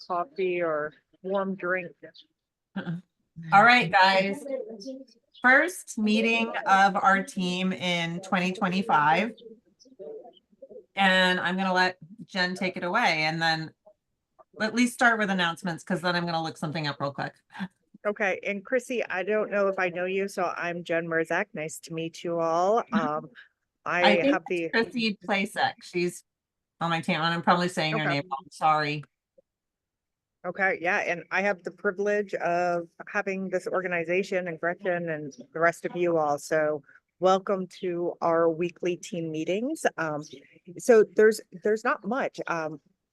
coffee or warm drink. All right, guys. First meeting of our team in 2025. And I'm going to let Jen take it away and then at least start with announcements because then I'm going to look something up real quick. Okay, and Chrissy, I don't know if I know you, so I'm Jen Murczek. Nice to meet you all. I I think have the Chrissy Plasek. She's on my team, and I'm probably saying her okay. name wrong. Sorry. Okay, yeah, and I have the privilege of having this organization and Gretchen and the rest of you all. So welcome to our weekly team meetings. So there's not much.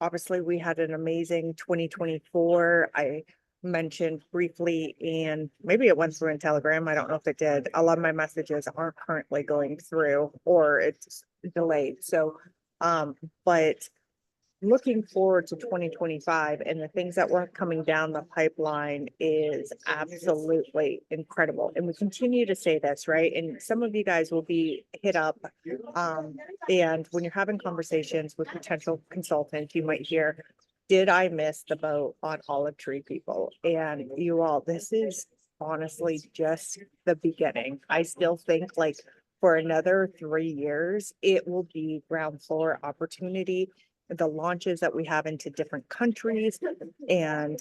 Obviously we had an amazing 2024. I mentioned briefly, and maybe it went through in Telegram. I don't know if it did. A lot of my messages aren't currently going through or it's delayed. So but looking forward to 2025 and the things that were coming down the pipeline is absolutely incredible. And we continue to say this, right? And some of you guys will be hit up. And when you're having conversations with potential consultants, you might hear, did I miss the boat on olive tree people? And you all, this is honestly just the beginning. I still think like for another 3 years, it will be ground floor opportunity. The launches that we have into different countries and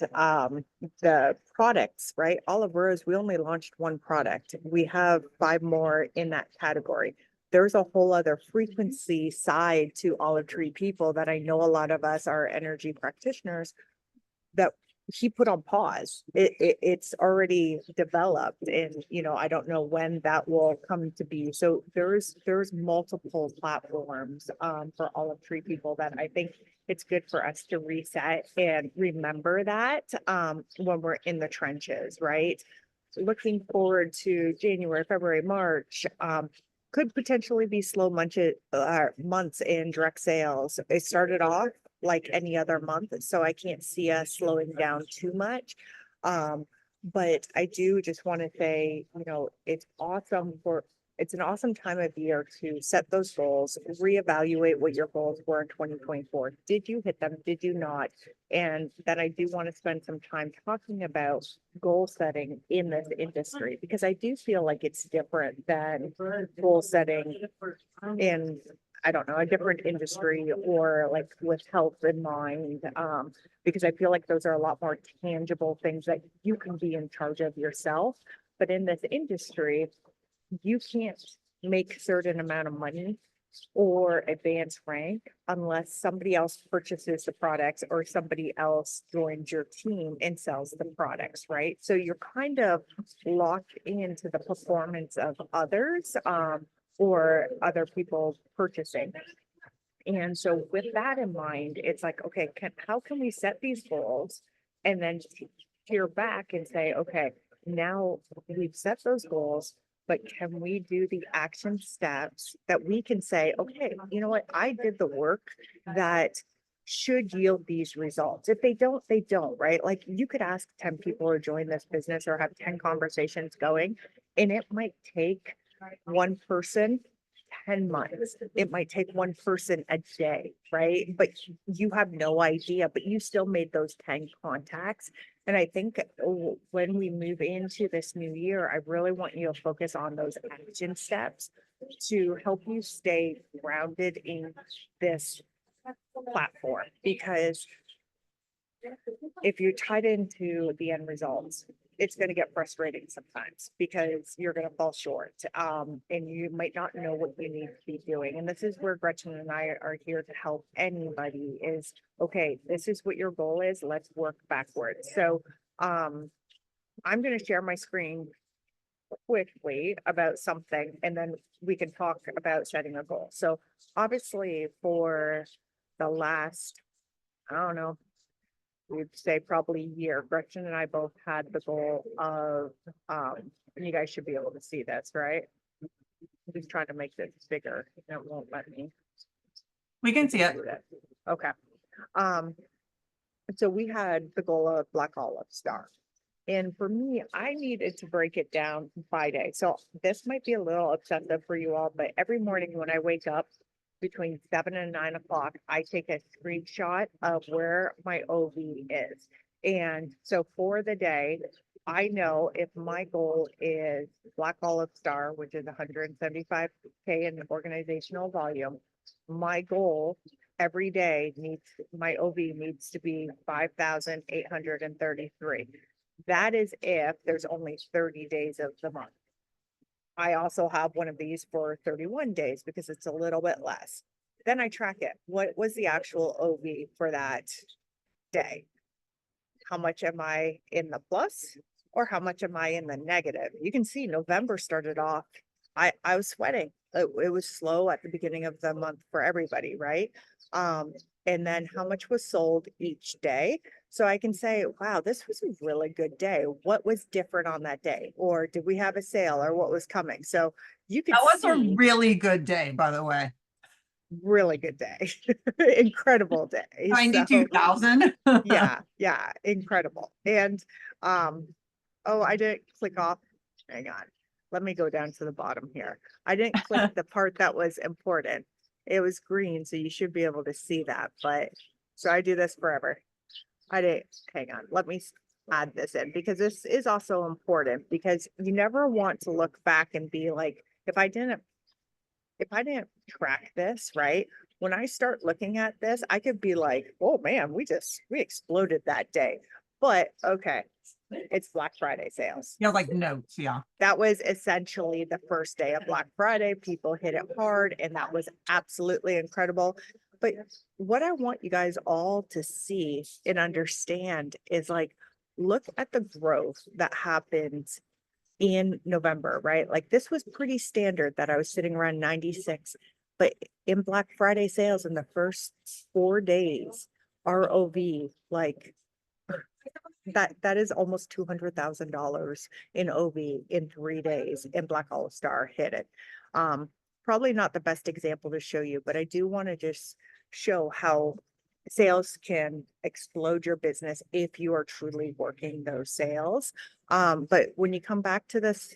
the products, right? Olive Rose, we only launched one product. We have 5 more in that category. There's a whole other frequency side to olive tree people that I know a lot of us are energy practitioners that he put on pause. It's already developed, and I don't know when that will come to be. So there's multiple platforms for olive tree people that I think it's good for us to reset and remember that when we're in the trenches, right? Looking forward to January, February, March. Could potentially be slow months in direct sales. It started off like any other month, so I can't see us slowing down too much. But I do just want to say, it's an awesome time of year to set those goals, reevaluate what your goals were in 2024. Did you hit them? Did you not? And then I do want to spend some time talking about goal setting in this industry because I do feel like it's different than goal setting in, I don't know, a different industry or like with health in mind. Because I feel like those are a lot more tangible things that you can be in charge of yourself. But in this industry, you can't make certain amount of money or advance rank unless somebody else purchases the products or somebody else joins your team and sells the products, right? So you're kind of locked into the performance of others or other people purchasing. And so with that in mind, it's like, okay, how can we set these goals and then hear back and say, okay, now we've set those goals, but can we do the action steps that we can say, okay, you know what, I did the work that should yield these results. If they don't, they don't, right? Like you could ask 10 people to join this business or have 10 conversations going, and it might take one person 10 months. It might take one person a day, right? But you have no idea, but you still made those 10 contacts. And I think when we move into this new year, I really want you to focus on those action steps to help you stay grounded in this platform. Because if you're tied into the end results, it's going to get frustrating sometimes because you're going to fall short and you might not know what you need to be doing. And this is where Gretchen and I are here to help anybody is, okay, this is what your goal is. Let's work backwards. So I'm going to share my screen quickly about something and then we can talk about setting a goal. So obviously for the last, I don't know, we'd say probably a year, Gretchen and I both had the goal of, and you guys should be able to see this, right? I'm just trying to make this bigger. It won't let me. We can see it. Okay. So we had the goal of Black Olive Star. And for me, I needed to break it down by day. So this might be a little obsessive for you all, but every morning when I wake up, between 7 and 9 o'clock, I take a screenshot of where my OV is. And so for the day, I know if my goal is Black Olive Star, which is 175K in organizational volume, my goal every day needs, my OV needs to be 5,833. That is if there's only 30 days of the month. I also have one of these for 31 days because it's a little bit less. Then I track it. What was the actual OV for that day? How much am I in the plus or how much am I in the negative? You can see November started off, I was sweating. It was slow at the beginning of the month for everybody, right? And then how much was sold each day. So I can say, wow, this was a really good day. What was different on that day? Or did we have a sale or what was coming? So you can That was a see really good day, by the way. really good day, incredible day. So 92,000. yeah, incredible. And oh, I didn't click off. Hang on. Let me go down to the bottom here. I didn't click the part that was important. It was green, so you should be able to see that. But so I do this forever. I didn't, hang on. Let me add this in because this is also important because you never want to look back and be like, if I didn't track this, right? When I start looking at this, I could be like, oh man, we exploded that day. But okay, it's Black Friday sales. Yeah, like notes. Yeah. That was essentially the first day of Black Friday. People hit it hard and that was absolutely incredible. But what I want you guys all to see and understand is like, look at the growth that happened in November, right? Like this was pretty standard that I was sitting around 96, but in Black Friday sales in the first 4 days, ROV, like that is almost $200,000 in OV in 3 days, and Black Olive Star hit it. Probably not the best example to show you, but I do want to just show how sales can explode your business if you are truly working those sales. But when you come back to this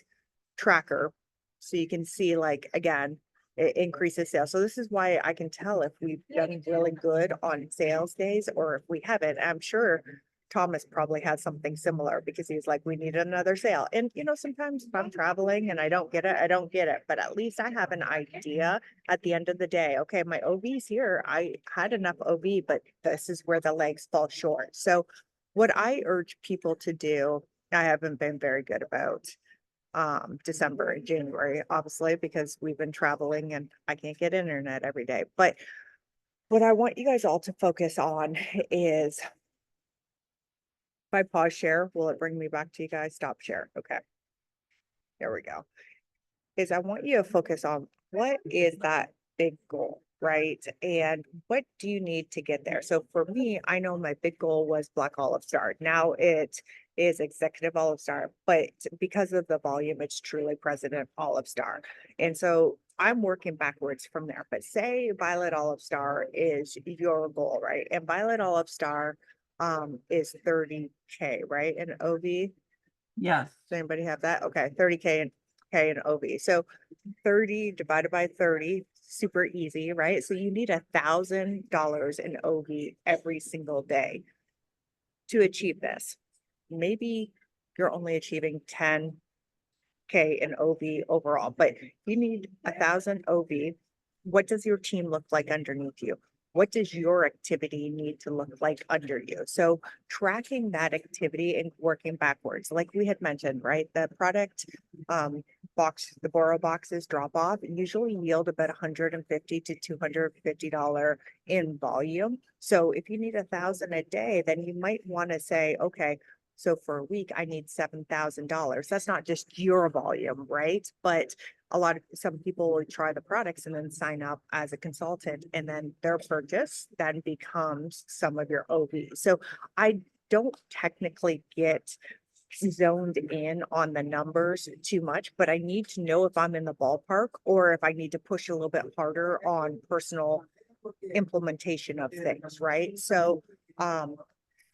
tracker, so you can see like, again, it increases sales. So this is why I can tell if we've done really good on sales days or if we haven't. I'm sure Thomas probably has something similar because he's like, we need another sale. And you know, sometimes if I'm traveling and I don't get it, I don't get it. But at least I have an idea at the end of the day. Okay, my OV's here. I had enough OV, but this is where the legs fall short. So what I urge people to do, I haven't been very good about December and January, obviously, because we've been traveling and I can't get internet every day. But what I want you guys all to focus on is, if I pause share, will it bring me back to you guys? Stop share. Okay. There we go. Is I want you to focus on what is that big goal, right? And what do you need to get there? So for me, I know my big goal was Black Olive Star. Now it is Executive Olive Star, but because of the volume, it's truly President Olive Star. And so I'm working backwards from there. But say Violet Olive Star is your goal, right? And Violet Olive Star is 30K, right? And OV, Yes. does anybody have that? Okay, 30K and K and OV. So 30 divided by 30, super easy, right? So you need $1,000 in OV every single day to achieve this. Maybe you're only achieving 10K in OV overall, but you need 1,000 OV. What does your team look like underneath you? What does your activity need to look like under you? So tracking that activity and working backwards, like we had mentioned, right? The product box, the borrow boxes drop off usually yield about $150 to $250 in volume. So if you need 1,000 a day, then you might want to say, okay, so for a week, I need $7,000. That's not just your volume, right? But some people will try the products and then sign up as a consultant, and then their purchase then becomes some of your OV. So I don't technically get zoned in on the numbers too much, but I need to know if I'm in the ballpark or if I need to push a little bit harder on personal implementation of things, right? So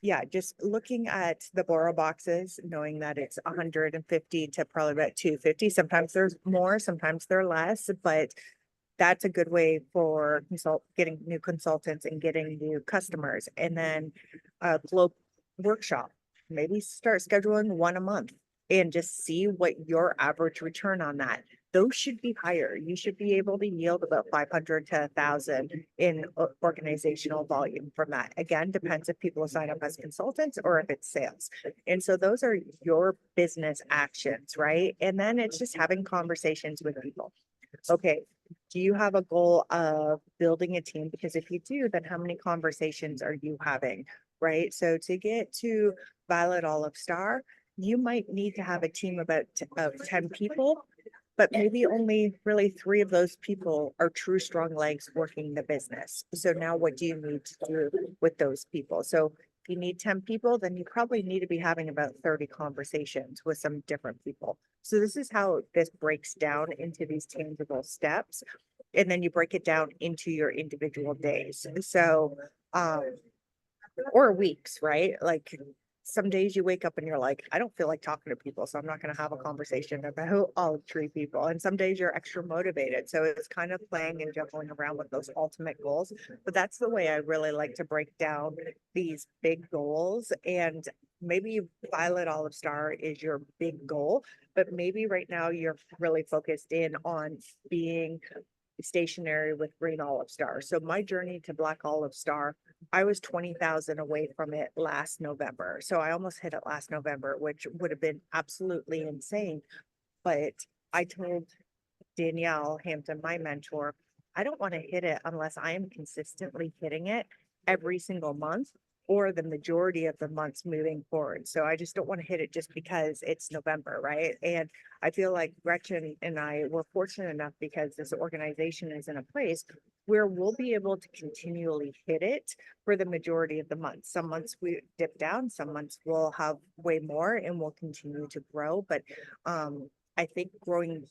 yeah, just looking at the borrow boxes, knowing that it's 150 to probably about 250. Sometimes there's more, sometimes they're less, but that's a good way for getting new consultants and getting new customers. And then a globe workshop, maybe start scheduling one a month and just see what your average return on that. Those should be higher. You should be able to yield about 500 to 1,000 in organizational volume from that. Again, depends if people sign up as consultants or if it's sales. And so those are your business actions, right? And then it's just having conversations with people. Okay, do you have a goal of building a team? Because if you do, then how many conversations are you having, right? So to get to Violet Olive Star, you might need to have a team of 10 people, but maybe only really 3 of those people are true strong legs working the business. So now what do you need to do with those people? So if you need 10 people, then you probably need to be having about 30 conversations with some different people. So this is how this breaks down into these tangible steps. And then you break it down into your individual days. So, or weeks, right? Like some days you wake up and you're like, I don't feel like talking to people, so I'm not going to have a conversation about olive tree people. And some days you're extra motivated. So it's kind of playing and juggling around with those ultimate goals. But that's the way I really like to break down these big goals. And maybe Violet Olive Star is your big goal, but maybe right now you're really focused in on being stationary with Green Olive Star. So my journey to Black Olive Star, I was 20,000 away from it last November. So I almost hit it last November, which would have been absolutely insane. But I told Danielle Hampton, my mentor, I don't want to hit it unless I am consistently hitting it every single month or the majority of the months moving forward. So I just don't want to hit it just because it's November, right? And I feel like Gretchen and I were fortunate enough because this organization is in a place where we'll be able to continually hit it for the majority of the months. Some months we dip down, some months we'll have way more and we'll continue to grow. But I think growing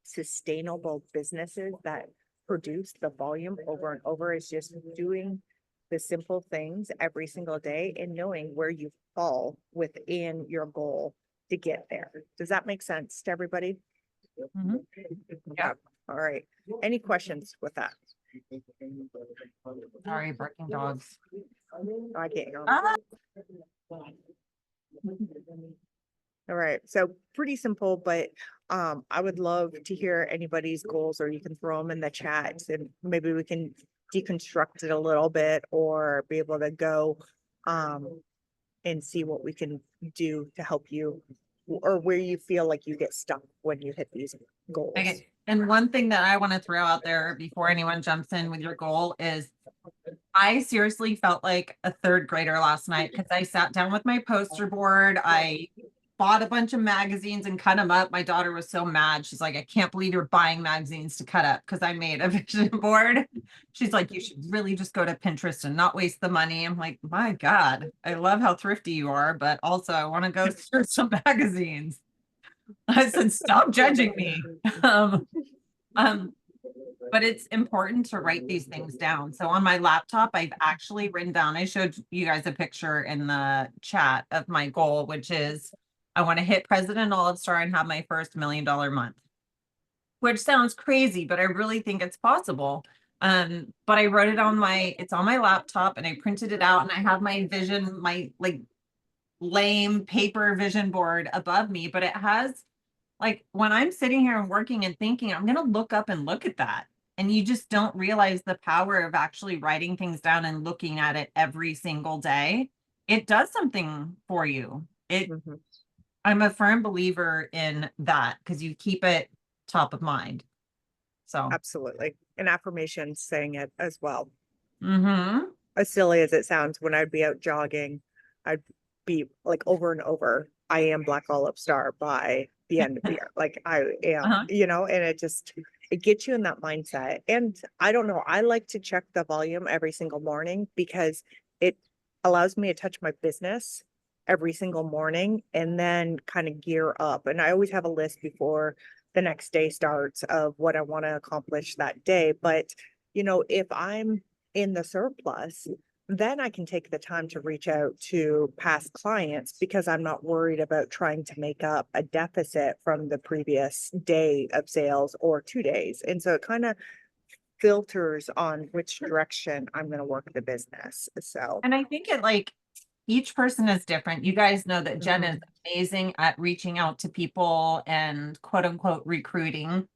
sustainable businesses that produce the volume over and over is just doing the simple things every single day and knowing where you fall within your goal to get there. Does that make sense to everybody? Mhm. Yeah. All right. Any questions with that? Sorry, barking dogs. I can't go. Ah. All right. So pretty simple, but I would love to hear anybody's goals, or you can throw them in the chat and maybe we can deconstruct it a little bit or be able to go and see what we can do to help you or where you feel like you get stuck when you hit these goals. Okay. And one thing that I want to throw out there before anyone jumps in with your goal is I seriously felt like a third grader last night because I sat down with my poster board. I bought a bunch of magazines and cut them up. My daughter was so mad. She's like, I can't believe you're buying magazines to cut up because I made a vision board. She's like, you should really just go to Pinterest and not waste the money. I'm like, my God, I love how thrifty you are, but also I want to go through some magazines. I said, stop judging me. But it's important to write these things down. So on my laptop, I've actually written down, I showed you guys a picture in the chat of my goal, which is I want to hit President Olive Star and have my first $1 million month, which sounds crazy, but I really think it's possible. But I wrote it on it's on my laptop and I printed it out and I have my vision, my like lame paper vision board above me, but it has like when I'm sitting here and working and thinking, I'm going to look up and look at that. And you just don't realize the power of actually writing things down and looking at it every single day. It does something for you. I'm a firm believer in that because you keep it top of mind. So absolutely. And affirmations saying it as well. Mm-hmm. As silly as it sounds, when I'd be out jogging, I'd be like over and over, I am Black Olive Star by the end of the year. Like I am, you know, and it gets you in that mindset. And I don't know, I like to check the volume every single morning because it allows me to touch my business every single morning and then kind of gear up. And I always have a list before the next day starts of what I want to accomplish that day. But, you know, if I'm in the surplus, then I can take the time to reach out to past clients because I'm not worried about trying to make up a deficit from the previous day of sales or 2 days. And so it kind of filters on which direction I'm gonna work the business, so. And I think it like each person is different. You guys know that Jen is amazing at reaching out to people and quote unquote recruiting.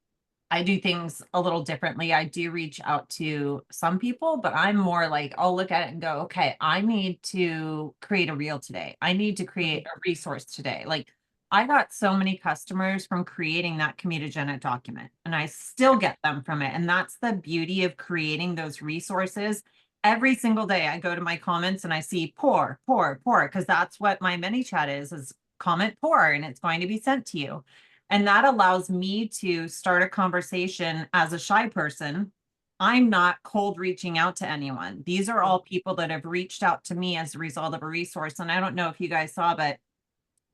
I do things a little differently. I do reach out to some people, but I'm more like, I'll look at it and go, okay, I need to create a reel today. I need to create a resource today. Like I got so many customers from creating that comedogenic document and I still get them from it. And that's the beauty of creating those resources. Every single day I go to my comments and I see pour, because that's what my mini chat is comment pour, and it's going to be sent to you. And that allows me to start a conversation as a shy person. I'm not cold reaching out to anyone. These are all people that have reached out to me as a result of a resource. And I don't know if you guys saw, but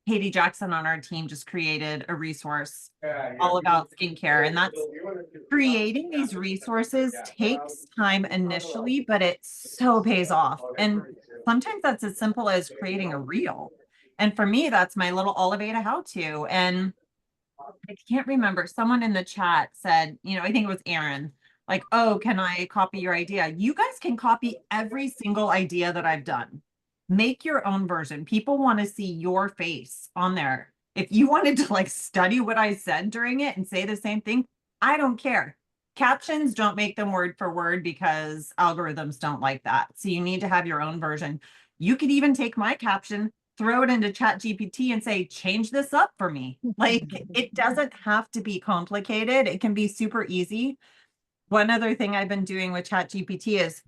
Katie Jackson on our team just created a resource all about skincare. And that's creating these resources takes time initially, but it so pays off. And sometimes that's as simple as creating a reel. And for me, that's my little Oliveda how-to. And I can't remember, someone in the chat said, you know, I think it was Aaron, like, oh, can I copy your idea? You guys can copy every single idea that I've done. Make your own version. People want to see your face on there. If you wanted to like study what I said during it and say the same thing, I don't care. Captions, don't make them word for word because algorithms don't like that. So you need to have your own version. You could even take my caption, throw it into Chat GPT and say, change this up for me. Like it doesn't have to be complicated. It can be super easy. One other thing I've been doing with Chat GPT is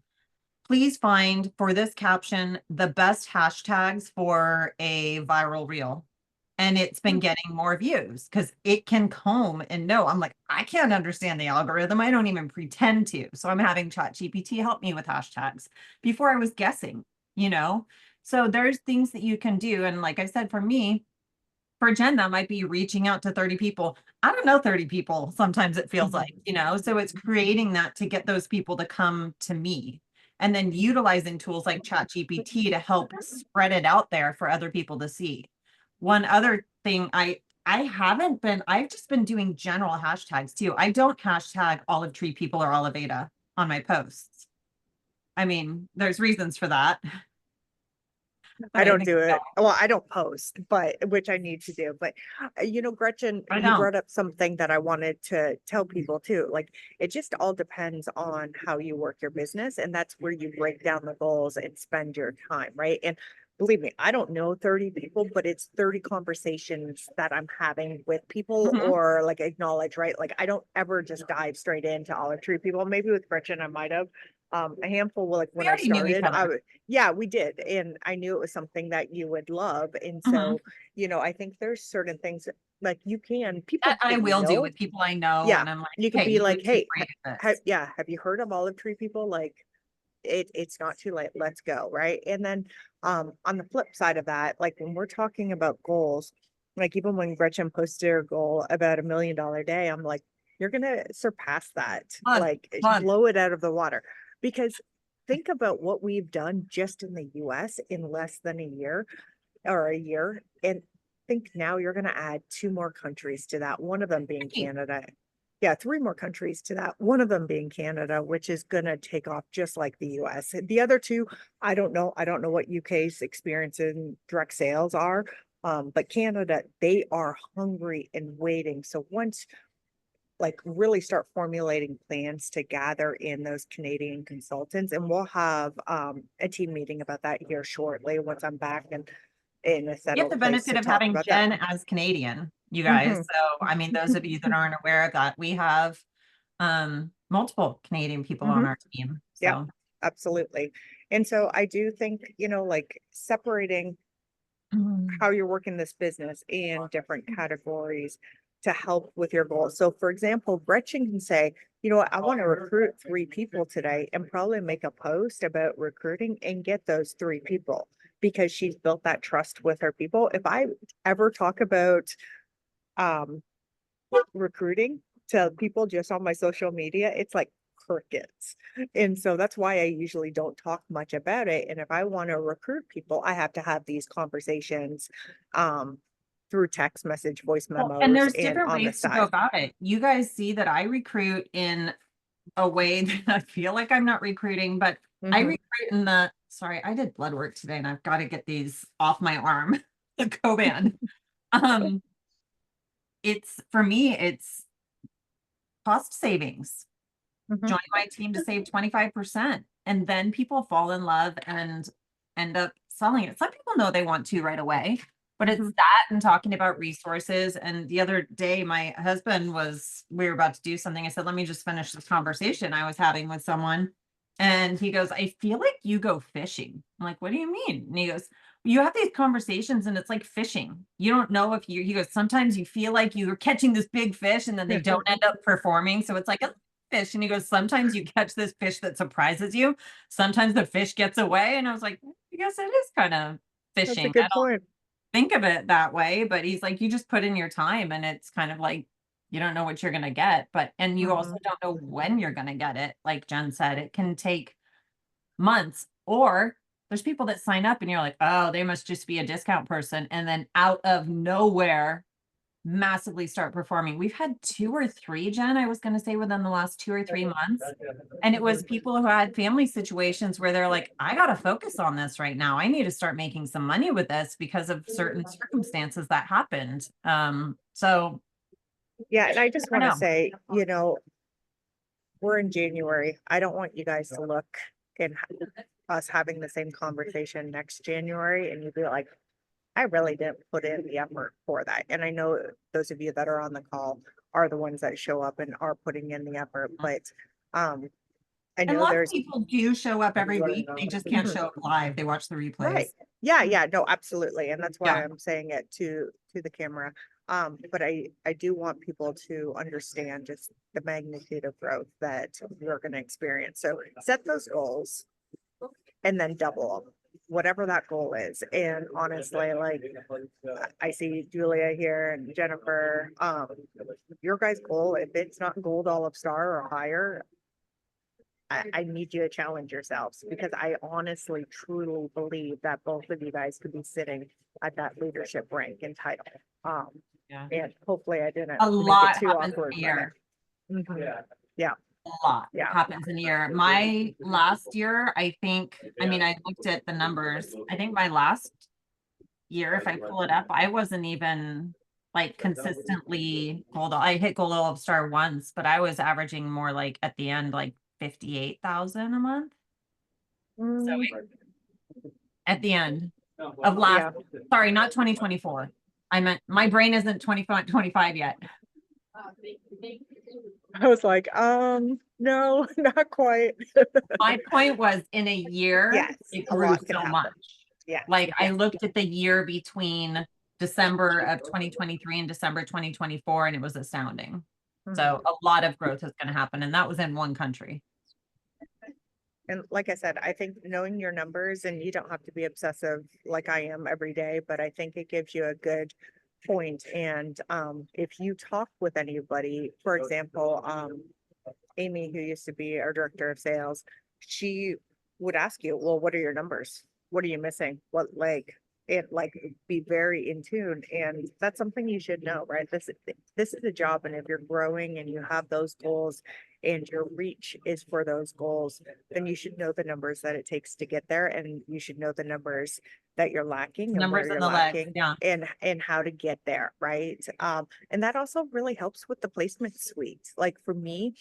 please find for this caption the best hashtags for a viral reel. And it's been getting more views because it can comb and know. I'm like, I can't understand the algorithm. I don't even pretend to. So I'm having Chat GPT help me with hashtags. Before I was guessing, you know? So there's things that you can do. And like I said, for me, for Jen, that might be reaching out to 30 people. I don't know 30 people. Sometimes it feels like, you know, so it's creating that to get those people to come to me and then utilizing tools like ChatGPT to help spread it out there for other people to see. One other thing I've just been doing general hashtags too. I don't hashtag olive tree people or Oliveda on my posts. I mean, there's reasons for that. But I don't think do we it. all- Well, I don't post, but which I need to do. But you know, Gretchen, I you know. brought up something that I wanted to tell people too. Like it just all depends on how you work your business, and that's where you break down the goals and spend your time, right? And believe me, I don't know 30 people, but it's 30 conversations that I'm having with people Mhm. or like acknowledge, right? Like I don't ever just dive straight into olive tree people. Maybe with Gretchen, I might have. A handful, like We when I already knew each started, I other. would, yeah, we did. And I knew it was something that you would love. And Mhm. so, you know, I think there's certain things like you can, people That I that you will do know, with people I know, yeah, and I'm like, you could hey, be you like, would keep hey, reading this. yeah, have you heard of olive tree people? Like it's not too late. Let's go. Right. And then on the flip side of that, like when we're talking about goals, like even when Gretchen posted her goal about $1 million day, I'm like, you're gonna surpass that. Fun, Like fun. blow it out of the water. Because think about what we've done just in the US in less than a year or a year. And think now you're gonna add two more countries to that, one of them being Hey, Canada. Yeah, three more countries to that, one of them being Canada, which is gonna take off just like the US. The other two, I don't know. I don't know what UK's experience in direct sales are. But Canada, they are hungry and waiting. So once like really start formulating plans to gather in those Canadian consultants, and we'll have a team meeting about that here shortly once I'm back and in a you have the settled place benefit to of talk having about that. Jen as Canadian, you guys. Mhm. So, I mean, those of you that aren't aware of that, we have multiple Canadian people on Mhm. our team. Yep, So, absolutely. And so I do think, you know, like separating how you're working this business in different categories to help with your goals. So for example, Gretchen can say, you know what, I want to recruit 3 people today and probably make a post about recruiting and get those 3 people because she's built that trust with her people. If I ever talk about um recruiting to people just on my social media, it's like crickets. And so that's why I usually don't talk much about it. And if I want to recruit people, I have to have these conversations um through text message, voice well, and memos, there's and different on the ways to go side. about it. You guys see that I recruit in a way that I feel like I'm not recruiting, but I Mhm. recruit in the, sorry, I did blood work today and I've got to get these off my arm, the Coban. Um, it's for me, it's cost savings. Mhm. Join my team to save 25%. And then people fall in love and end up selling it. Some people know they want to right away, but it's Mhm. that and talking about resources. And the other day, my husband we were about to do something. I said, let me just finish this conversation I was having with someone. And he goes, I feel like you go fishing. I'm like, what do you mean? And he goes, you have these conversations and it's like fishing. You don't know if he goes, sometimes you feel like you're catching this big fish and then they don't end up performing. So it's like a fish. And he goes, sometimes you catch this fish that surprises you. Sometimes the fish gets away. And I was like, I guess it is kind of That's a fishing. I good don't point. think of it that way, but he's like, you just put in your time and it's kind of like, you don't know what you're going to get, and you also Mhm. don't know when you're going to get it. Like Jen said, it can take months, or there's people that sign up and you're like, oh, they must just be a discount person. And then out of nowhere, massively start performing. We've had 2 or 3, Jen, I was going to say within the last 2 or 3 months. And it was people who had family situations where they're like, I got to focus on this right now. I need to start making some money with this because of certain circumstances that happened. So Yeah, and I just I want to don't know. say, we're in January. I don't want you guys to look and us having the same conversation next January and you'd be like, I really didn't put in the effort for that. And I know those of you that are on the call are the ones that show up and are putting in the effort, but um I And know lots of there's people do show up every week. They just can't Mhm. show up live. They watch the Right. replays. Yeah, yeah, no, absolutely. And that's why Yeah. I'm saying it to the camera. But I do want people to understand just the magnitude of growth that you're going to experience. So set those goals and then double them, whatever that goal is. And honestly, like I see Julia here and Jennifer, your guys' goal, if it's not gold olive star or higher, I need you to challenge yourselves because I honestly, truly believe that both of you guys could be sitting at that leadership rank and title. Um, Yeah. and hopefully I didn't A make it lot too happens awkward in a for year. it. Mhm. Yeah, A lot yeah. happens in a year. My last year, I think, I mean, I looked at the numbers. I think my last year, if I pull it up, I wasn't even like consistently I hit gold olive star once, but I was averaging more like at the end, like 58,000 a month. So Mm, at the end of last, yeah. sorry, not 2024. I meant my brain isn't 25 yet. I was like, no, not quite. My point was in a year, Yes, it a grew lot can so happen. much. Yes, Like I yes. looked at the year between December of 2023 and December 2024, and it was astounding. Mhm. So a lot of growth is going to happen, and that was in one country. And like I said, I think knowing your numbers and you don't have to be obsessive like I am every day, but I think it gives you a good point. And if you talk with anybody, for example, Amy, who used to be our director of sales, she would ask you, well, what are your numbers? What are you missing? What like it like be very in tune. And that's something you should know, right? This is a job. And if you're growing and you have those goals and your reach is for those goals, then you should know the numbers that it takes to get there. And you should know the numbers that you're lacking and where Numbers in you're the legs. lacking Yeah. and how to get there, right? And that also really helps with the placement suite. Like for me,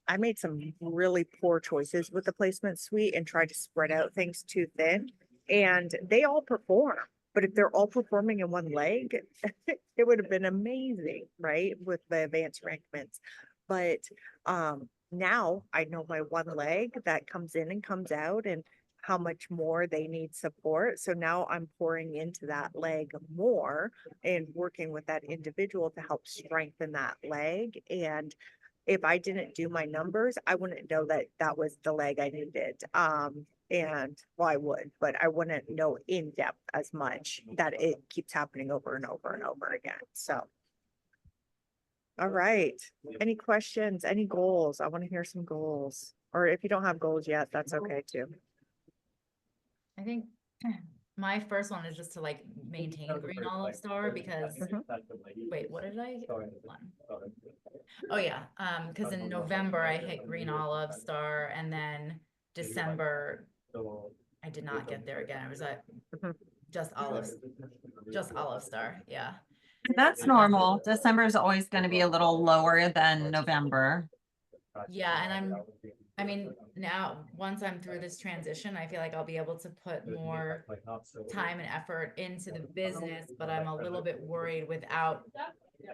I made some really poor choices with the placement suite and tried to spread out things too thin, and they all perform. But if they're all performing in one leg, it would have been amazing, right? With the advanced rankments. But now I know my one leg that comes in and comes out and how much more they need support. So now I'm pouring into that leg more and working with that individual to help strengthen that leg. And if I didn't do my numbers, I wouldn't know that that was the leg I needed. And well, I would, but I wouldn't know in depth as much that it keeps happening over and over and over again. So, all right. Any questions? Any goals? I want to hear some goals. Or if you don't have goals yet, that's okay too. I think my first one is just to like maintain green olive star because Mhm. wait, what did I? Hold on. Oh, yeah, because in November I hit Green Olive Star, and then December, I did not get there again. I was at Mhm. just Olive Star, yeah. That's normal. December is always going to be a little lower than November. Yeah, and I mean, now, once I'm through this transition, I feel like I'll be able to put more time and effort into the business, but I'm a little bit worried without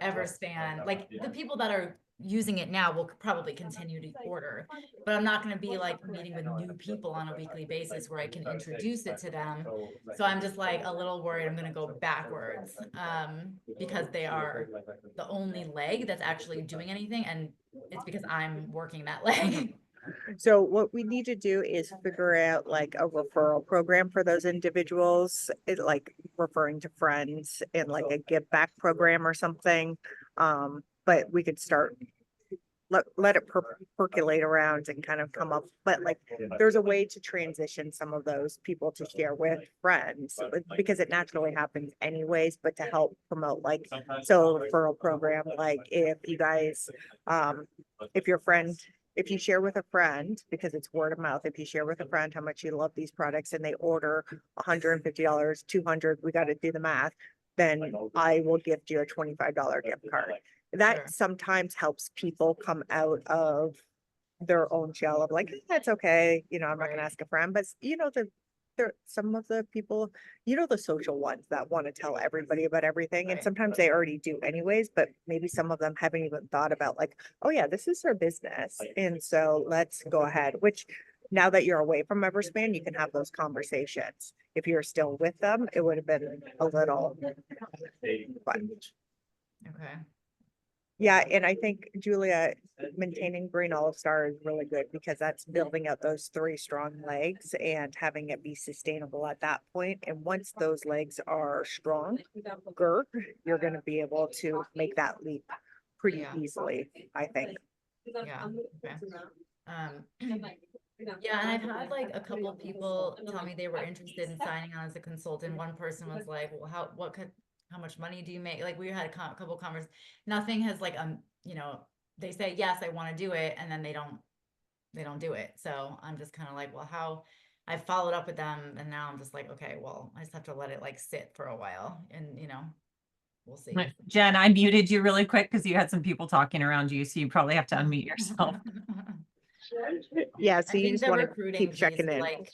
Everspan. Like, the people that are using it now will probably continue to order, but I'm not gonna be like meeting with new people on a weekly basis where I can introduce it to them. So I'm just like a little worried I'm gonna go backwards, because they are the only leg that's actually doing anything, and it's because I'm working that leg. So what we need to do is figure out like a referral program for those individuals, like referring to friends and like a give back program or something. But we could start, let it percolate around and kind of come up, but like there's a way to transition some of those people to share with friends because it naturally happens anyways, but to help promote like, so referral program, like if you guys, if your friend, if you share with a friend, because it's word of mouth, if you share with a friend how much you love these products and they order $150, 200, we got to do the math, then I will gift you a $25 gift card. Sure. That sometimes helps people come out of their own shell of like, that's okay, you know, I'm not gonna Right. ask a friend, but you know, there, some of the people, you know, the social ones that want to tell everybody about everything, and Right. sometimes they already do anyways, but maybe some of them haven't even thought about like, oh yeah, this is their business, and so let's go ahead, which now that you're away from Everspan, you can have those conversations. If you're still with them, it would have been a little fun. Okay. Yeah, and I think Julia, maintaining Green Olive Star is really good because that's building out those three strong legs and having it be sustainable at that point. And once those legs are strong, you're gonna be able to make that leap pretty Yeah. easily, I think. Yeah. Okay. Yeah, and I've had like a couple of people tell me they were interested in signing on as a consultant. One person was like, well, how much money do you make? Like, we had a couple conversations. Nothing has like, you know, they say, yes, I want to do it. And then they don't do it. So I'm just kind of like, well, I followed up with them, and now I'm just like, okay, well, I just have to let it like sit for a while, and we'll see. Jen, I muted you really quick because you had some people talking around you, so you probably have to unmute yourself. Yeah, I so you think just the want to recruiting keep piece checking is in. like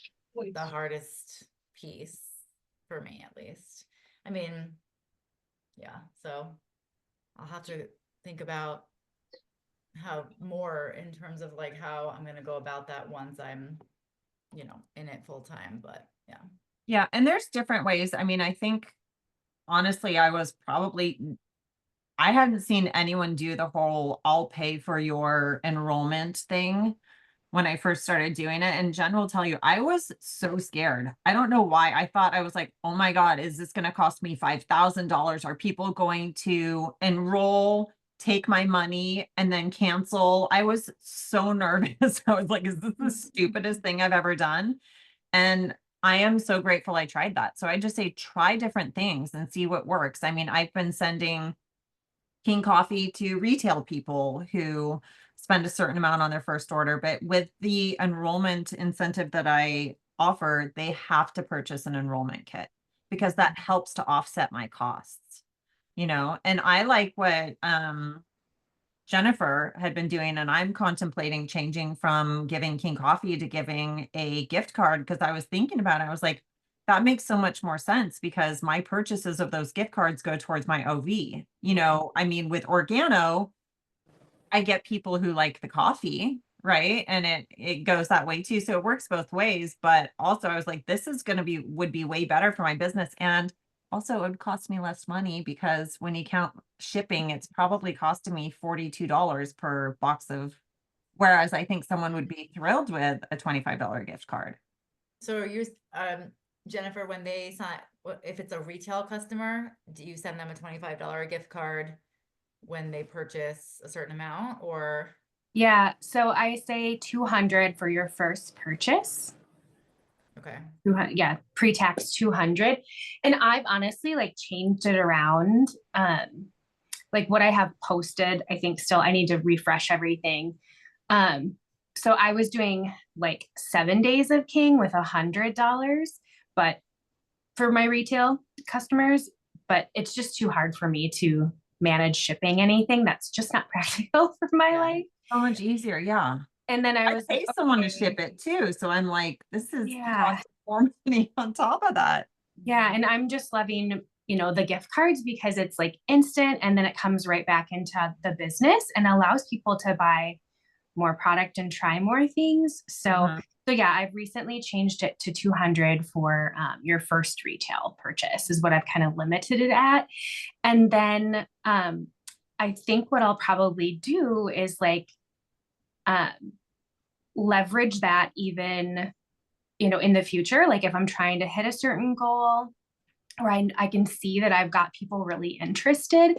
the hardest piece for me, at least. I mean, yeah, so I'll have to think about how more in terms of like how I'm gonna go about that once I'm, in it full time, but yeah. Yeah, and there's different ways. I mean, I think honestly, I hadn't seen anyone do the whole I'll pay for your enrollment thing when I first started doing it. And Jen will tell you, I was so scared. I don't know why. I thought, I was like, oh my God, is this going to cost me $5,000? Are people going to enroll, take my money, and then cancel? I was so nervous. I was like, is this the stupidest thing I've ever done? And I am so grateful I tried that. So I just say, try different things and see what works. I mean, I've been sending King Coffee to retail people who spend a certain amount on their first order, but with the enrollment incentive that I offer, they have to purchase an enrollment kit because that helps to offset my costs, and I like what Jennifer had been doing, and I'm contemplating changing from giving King Coffee to giving a gift card because I was thinking about it. I was like, that makes so much more sense because my purchases of those gift cards go towards my OV. I mean, with Organo, I get people who like the coffee, right? And it goes that way too. So it works both ways. But also I was like, this is would be way better for my business. And also it would cost me less money because when you count shipping, it's probably costing me $42 per box whereas I think someone would be thrilled with a $25 gift card. So Jennifer, when they sign, if it's a retail customer, do you send them a $25 gift card when they purchase a certain amount, or? Yeah, so I say 200 for your first purchase. Okay. Yeah, pre-tax 200. And I've honestly like changed it around like what I have posted, I think still I need to refresh everything. So I was doing like 7 days of King with $100, but for my retail customers, but it's just too hard for me to manage shipping anything. That's just not practical for my Yeah. life. So much easier, yeah. And then I I was pay like, someone to okay, ship it too, so I'm like, this is yeah, cost more money on top of that. yeah. And I'm just loving, the gift cards because it's like instant and then it comes right back into the business and allows people to buy more product and try more things. Mhm. So yeah, I've recently changed it to 200 for your first retail purchase is what I've kind of limited it at. And then I think what I'll probably do is like leverage that even, in the future, like if I'm trying to hit a certain goal or I can see that I've got people really interested,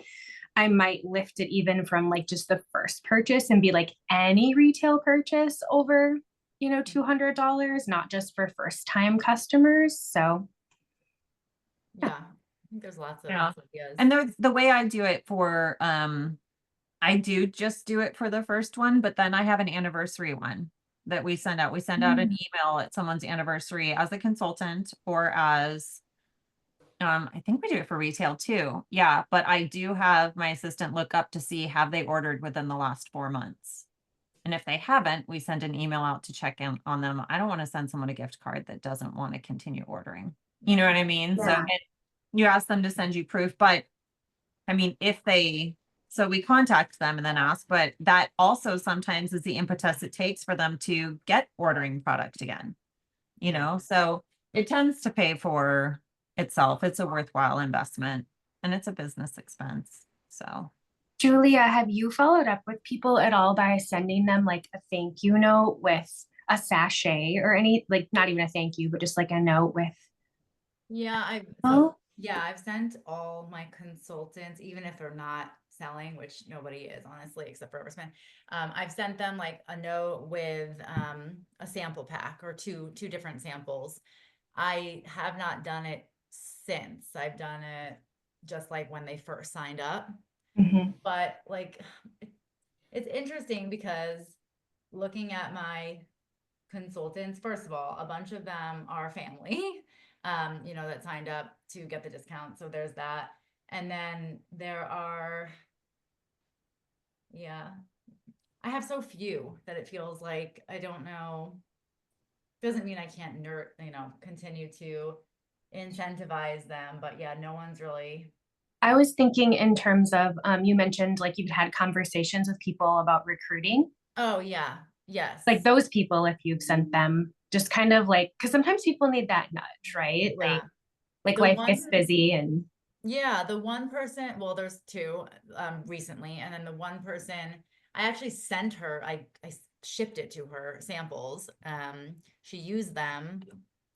I might lift it even from like just the first purchase and be like any retail purchase over, $200, not just for first time customers. So Yeah, I think there's lots of Yeah. ideas. And the way I do it for, I do just do it for the first one, but then I have an anniversary one that we send out. We send out an email at someone's anniversary as a consultant or as, I think we do it for retail too. Yeah, but I do have my assistant look up to see have they ordered within the last 4 months. And if they haven't, we send an email out to check in on them. I don't want to send someone a gift card that doesn't want to continue ordering. You know what I mean? So Yeah. and you ask them to send you proof, but I mean, so we contact them and then ask, but that also sometimes is the impetus it takes for them to get ordering product again. So it tends to pay for itself. It's a worthwhile investment and it's a business expense. So Julia, have you followed up with people at all by sending them like a thank you note with a sachet or any, like not even a thank you, but just like a note with, Yeah, oh, I've sent all my consultants, even if they're not selling, which nobody is honestly, except for Eversman. I've sent them like a note with a sample pack or two different samples. I have not done it since. I've done it just like when they first signed up. mhm. But like it's interesting because looking at my consultants, first of all, a bunch of them are family, that signed up to get the discount. So there's that. And then there are, yeah, I have so few that it feels like I don't know. Doesn't mean I can't continue to incentivize them, but yeah, no one's really. I was thinking in terms of, you mentioned like you've had conversations with people about recruiting, Oh yeah, yes. like those people, if you've sent them just kind of like, because sometimes people need that nudge, right? Yeah. Like The life one gets busy and Yeah, the one person, well, there's two recently, and then the one person I actually sent her, I shipped it to her samples. She used them.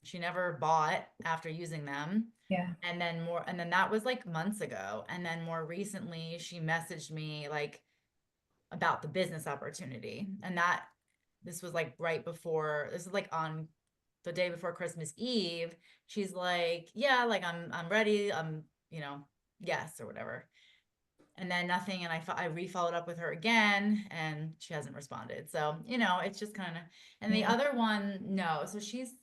She never bought after using them. yeah. And then that was like months ago. And then more recently she messaged me like about the business opportunity. And this was like this is like on the day before Christmas Eve. She's like, yeah, like I'm ready. Yes, or whatever. And then nothing. And I re-followed up with her again and she hasn't responded. So, it's just kind of, and the Yeah. other one, no. So she's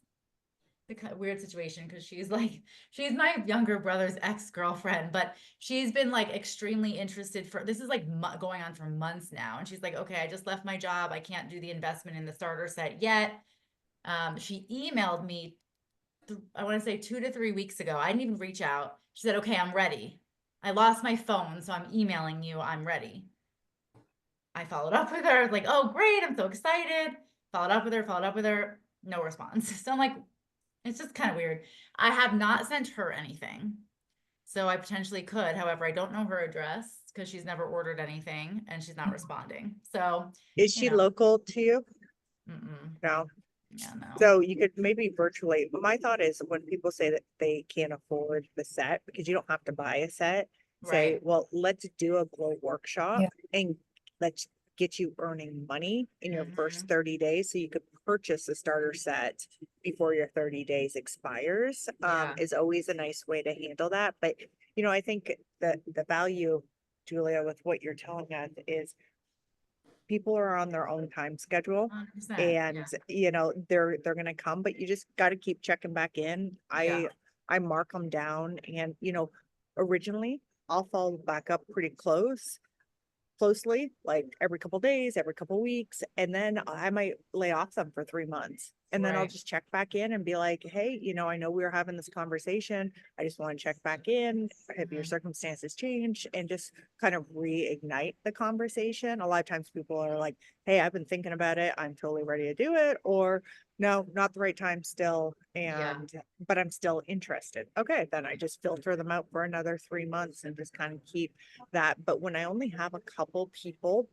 the weird situation because she's my younger brother's ex-girlfriend, but she's been like extremely interested this is like going on for months now. And she's like, okay, I just left my job. I can't do the investment in the starter set yet. She emailed me, I want to say 2 to 3 weeks ago. I didn't even reach out. She said, okay, I'm ready. I lost my phone, so I'm emailing you. I'm ready. I followed up with her. I was like, oh, great. I'm so excited. Followed up with her. No response. So I'm like, it's just kind of weird. I have not sent her anything. So I potentially could. However, I don't know her address because she's never ordered anything and she's not responding. So, Is she local to you? mm-mm. No. Yeah, no. So you could maybe virtually, my thought is when people say that they can't afford the set, because you don't have to buy a set, say, Right. well, let's do a glow workshop Yeah. and let's get you earning money in your first Mhm. 30 days. So you could purchase a starter set before your 30 days expires, Yeah. is always a nice way to handle that. But, I think that the value Julia, with what you're telling us is people are on their own time schedule. 100%, And, yeah. you know, they're gonna come, but you just gotta keep checking back in. Yeah. I mark them down and, you know, originally I'll follow back up pretty closely, like every couple days, every couple weeks, and then I might lay off them for 3 months. And then I'll Right. just check back in and be like, hey, you know, I know we were having this conversation. I just want to check back in. Have your Mhm. circumstances changed? And just kind of reignite the conversation. A lot of times people are like, hey, I've been thinking about it. I'm totally ready to do it. Or no, not the right time still. Yeah. And but I'm still interested. Okay, then I just filter them out for another 3 months and just kind of keep that. But when I only have a couple people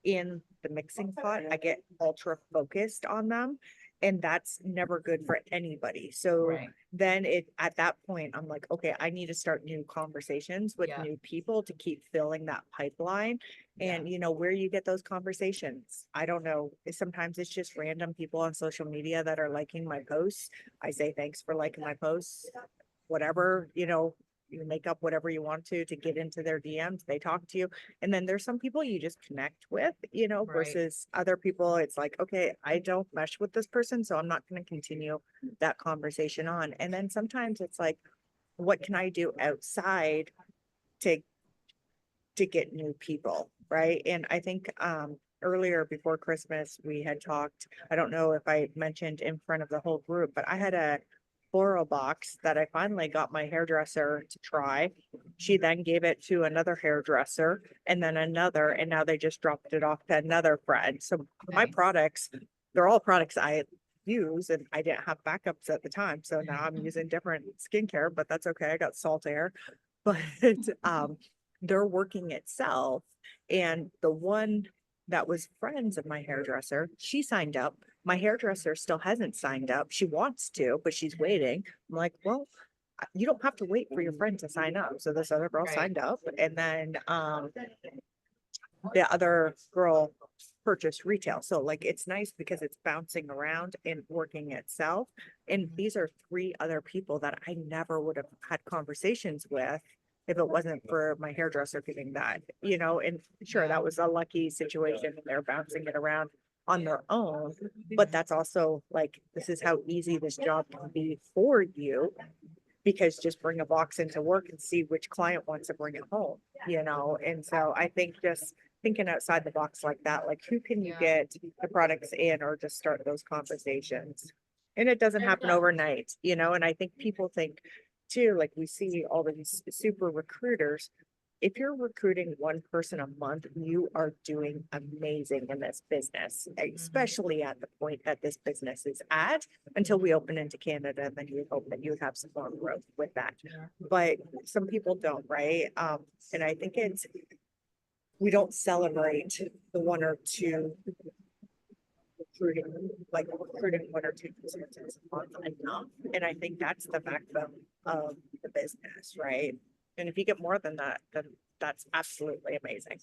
in the mixing pot, I get ultra focused on them. And that's never good for anybody. So Right. then at that point, I'm like, okay, I need to start new conversations with Yeah. new people to keep filling that pipeline. Yeah. And you know, where you get those conversations, I don't know. Sometimes it's just random people on social media that are liking my posts. I say, thanks for liking my posts, whatever, you know, you make up whatever you want to get into their DMs, they talk to you. And then there's some people you just connect with, you know, Right. versus other people. It's like, okay, I don't mesh with this person, so I'm not going to continue that conversation on. And then sometimes it's like, what can I do outside to get new people, right? And I think earlier before Christmas, we had talked, I don't know if I mentioned in front of the whole group, but I had a floral box that I finally got my hairdresser to try. She then gave it to another hairdresser and then another, and now they just dropped it off to another friend. So my Okay. products, they're all products I use, and I didn't have backups at the time. So now I'm using different skincare, but that's okay. I got salt air. But they're working itself. And the one that was friends of my hairdresser, she signed up. My hairdresser still hasn't signed up. She wants to, but she's waiting. I'm like, well, you don't have to wait for your friend to sign up. So this other girl Right. signed up, and then the other girl purchased retail. So like it's nice because it's bouncing around and working itself. And Mhm. these are 3 other people that I never would have had conversations with if it wasn't for my hairdresser getting that, you know, and sure, Yeah. that was a lucky situation and they're bouncing it around on their own. But that's also like, this is how easy this job can be for you, because just bring a box into work and see which client wants to bring it home, you know? And so I think just thinking outside the box like that, like who can you Yeah. get the products in, or just start those conversations? And it doesn't happen overnight, you know? And I think people think too, like we see all these super recruiters. If you're recruiting one person a month, you are doing amazing in this business, especially at the point that this business is at, until we open into Canada, then you would hope that you would have some more growth with that. Yeah. But some people don't, right? And I think we don't celebrate the 1 or 2 recruiting 1 or 2 consultants a month enough. And I think that's the backbone of the business, right? And if you get more than that, then that's absolutely amazing.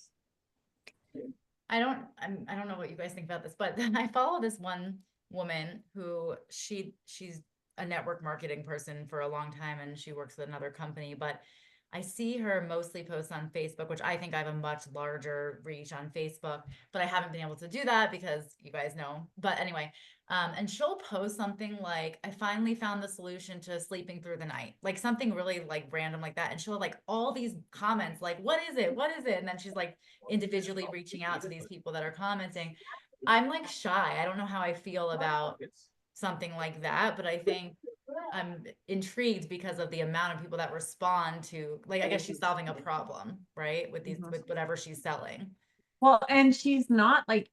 I don't know what you guys think about this, but I follow this one woman who she's a network marketing person for a long time, and she works with another company, but I see her mostly post on Facebook, which I think I have a much larger reach on Facebook, but I haven't been able to do that because you guys know. But anyway, and she'll post something like, I finally found the solution to sleeping through the night, like something really like random like that. And she'll have like all these comments, like, what is it? What is it? And then she's like individually reaching out to these people that are commenting. I'm like shy. I don't know how I feel about something like that, but I think I'm intrigued because of the amount of people that respond to, like, I guess she's solving a problem, right? With these, with whatever she's selling. Well, and she's not like,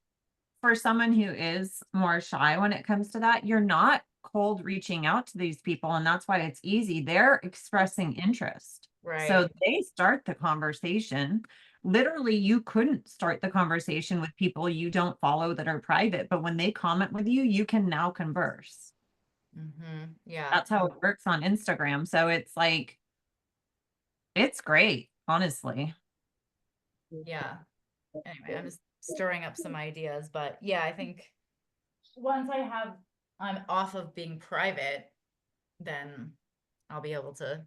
for someone who is more shy when it comes to that, you're not cold reaching out to these people. And that's why it's easy. They're expressing interest. So Right. they start the conversation. Literally, you couldn't start the conversation with people you don't follow that are private, but when they comment with you, you can now converse. Mm-hmm. Yeah. That's how it works on Instagram. So it's like, it's great, honestly. Yeah. Anyway, I'm just stirring up some ideas, but yeah, I think once I'm off of being private, then I'll be able to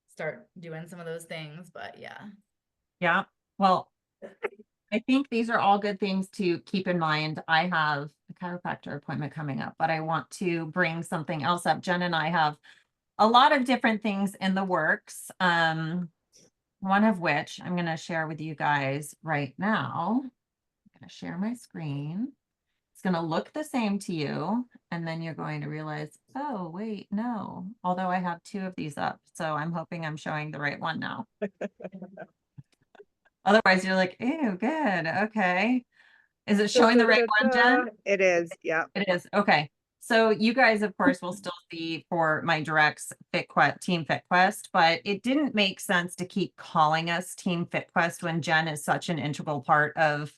start doing some of those things. But yeah. Yeah, well, I think these are all good things to keep in mind. I have a chiropractor appointment coming up, but I want to bring something else up. Jen and I have a lot of different things in the works. One of which I'm going to share with you guys right now. I'm going to share my screen. It's going to look the same to you. And then you're going to realize, oh, wait, no. Although I have two of these up. So I'm hoping I'm showing the right one now. Otherwise, you're like, ew, good. Okay. Is it showing the right one, Jen? It is, yeah. It is. Okay. So you guys, of course, will still see for my directs Team FitQuest, but it didn't make sense to keep calling us Team FitQuest when Jen is such an integral part of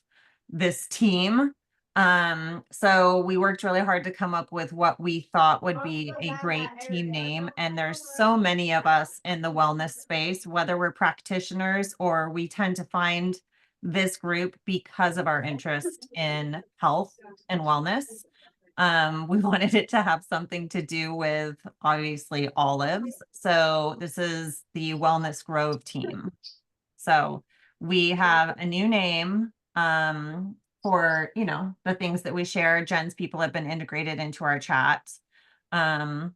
this team. So we worked really hard to come up with what we thought would be a great team name. And there's so many of us in the wellness space, whether we're practitioners or we tend to find this group because of our interest in health and wellness. We wanted it to have something to do with obviously olives. So this is the Wellness Grove team. So we have a new name for, you know, the things that we share. Jen's people have been integrated into our chat. And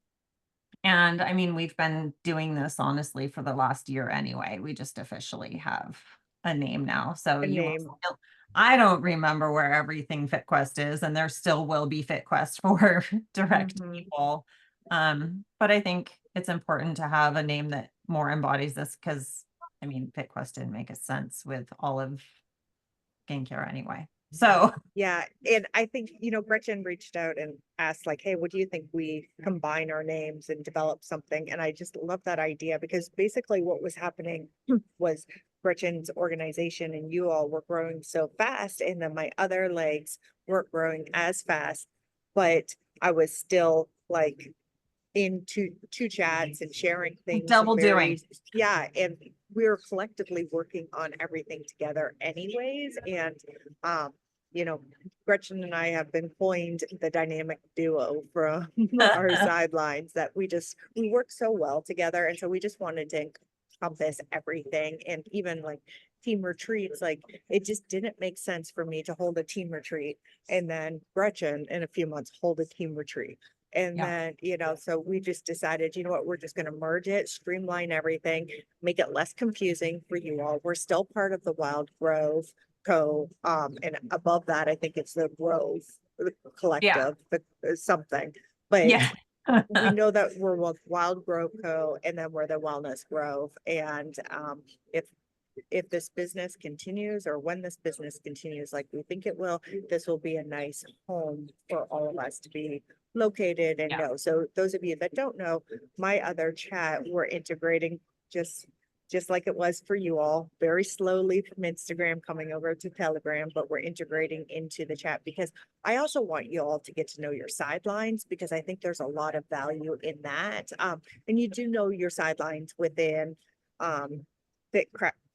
I mean, we've been doing this honestly for the last year anyway. We just officially have a name now. So A you will name. still, I don't remember where everything FitQuest is, and there still will be FitQuest for direct Mhm. people. But I think it's important to have a name that more embodies this because I mean, FitQuest didn't make a sense with olive skincare anyway. So Yeah, and I think, you know, Gretchen reached out and asked like, hey, what do you think we combine our names and develop something? And I just love that idea because basically what was happening was Gretchen's organization and you all were growing so fast, and then my other legs weren't growing as fast, but I was still like in two chats and sharing things. double doing. Yeah, and we were collectively working on everything together anyways. And you know, Gretchen and I have been coined the dynamic duo from our sidelines, that we work so well together. And so we just wanted to encompass everything, and even like team retreats, like it just didn't make sense for me to hold a team retreat and then Gretchen in a few months hold a team retreat. And Yeah. then, you know, so we just decided, you know what, we're just going to merge it, streamline everything, make it less confusing for you all. We're still part of the Wild Grove Co. And above that, I think it's the Grove Collective, something. But Yeah. we know that we're with Wild Grove Co. and then we're the Wellness Grove. And if this business continues, or when this business continues like we think it will, this will be a nice home for all of us to be located and Yeah. know. So those of you that don't know, my other chat, we're integrating just like it was for you all, very slowly from Instagram coming over to Telegram, but we're integrating into the chat because I also want you all to get to know your sidelines, because I think there's a lot of value in that. And you do know your sidelines within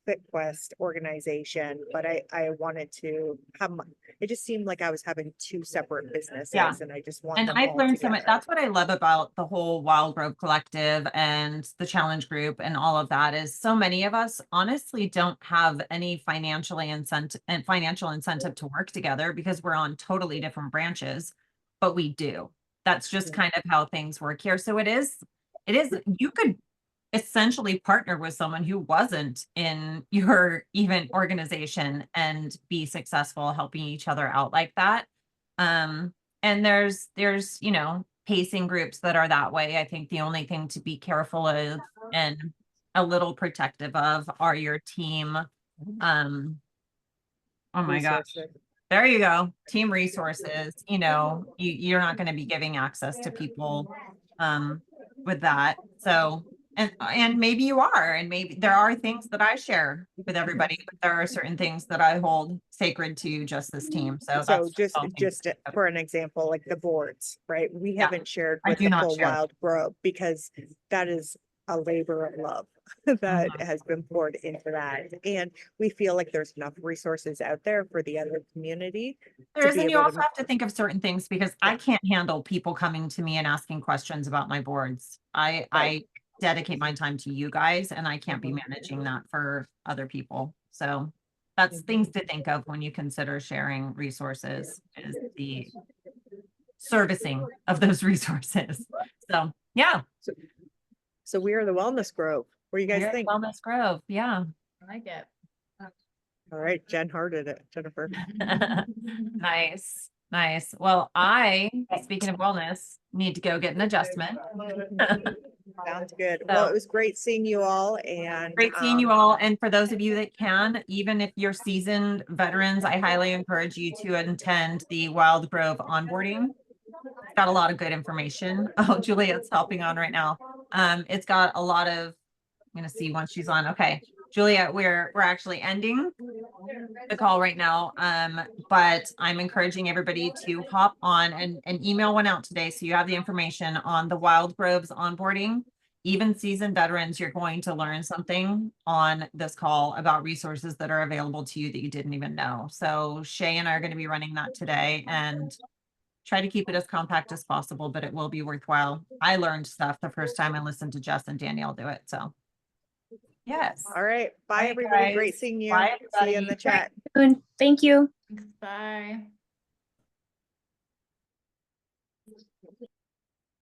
FitQuest organization, but I wanted to have it just seemed like I was having two separate businesses, Yeah. and I just want And them I've all learned so much. together. That's what I love about the whole Wild Grove Collective and the challenge group and all of that is so many of us honestly don't have any financial incentive to work together because we're on totally different branches, but we do. That's just Yeah. kind of how things work here. So it is, you could essentially partner with someone who wasn't in your event organization and be successful helping each other out like that. And there's, you know, pacing groups that are that way. I think the only thing to be careful of and a little protective of are your team. Oh my gosh. Resources. There you go. Team resources, you know, you're not going to be giving access to people with that. So, and maybe you are, and maybe there are things that I share with everybody, but there are certain things that I hold sacred to just this team. So So that's just all. for an example, like the boards, right? We Yeah, haven't shared I with do the not full share. Wild Grove because that is a labor of love that has been poured into that. And we feel like there's enough resources out there for the other community. There is, be and you able also to- have to think of certain things because I can't handle people coming to me and asking questions about my boards. I dedicate my time to you guys, and I can't be managing that for other people. So that's things to think of when you consider sharing resources, is the servicing of those resources. So yeah. So we are the Wellness Grove. What do you guys We're at think? Wellness Grove, yeah. I like it. All right, Jen hearted it, Jennifer. Nice, nice. Well, speaking of wellness, need to go get an adjustment. Sounds good. Well, So- it was great seeing you all and. Great seeing you all. And for those of you that can, even if you're seasoned veterans, I highly encourage you to attend the Wild Grove onboarding. It's got a lot of good information. Oh, Juliet's helping on right now. It's got a lot of, I'm gonna see once she's on. Okay, Juliet, we're actually ending the call right now. But I'm encouraging everybody to hop on, and an email went out today, so you have the information on the Wild Groves onboarding. Even seasoned veterans, you're going to learn something on this call about resources that are available to you that you didn't even know. So Shay and I are going to be running that today, and try to keep it as compact as possible, but it will be worthwhile. I learned stuff the first time I listened to Jess and Danielle do it. So yes. All right, bye, Bye, everybody. Great guys. seeing you. Bye, See you in the everybody. chat. Thank you. Bye.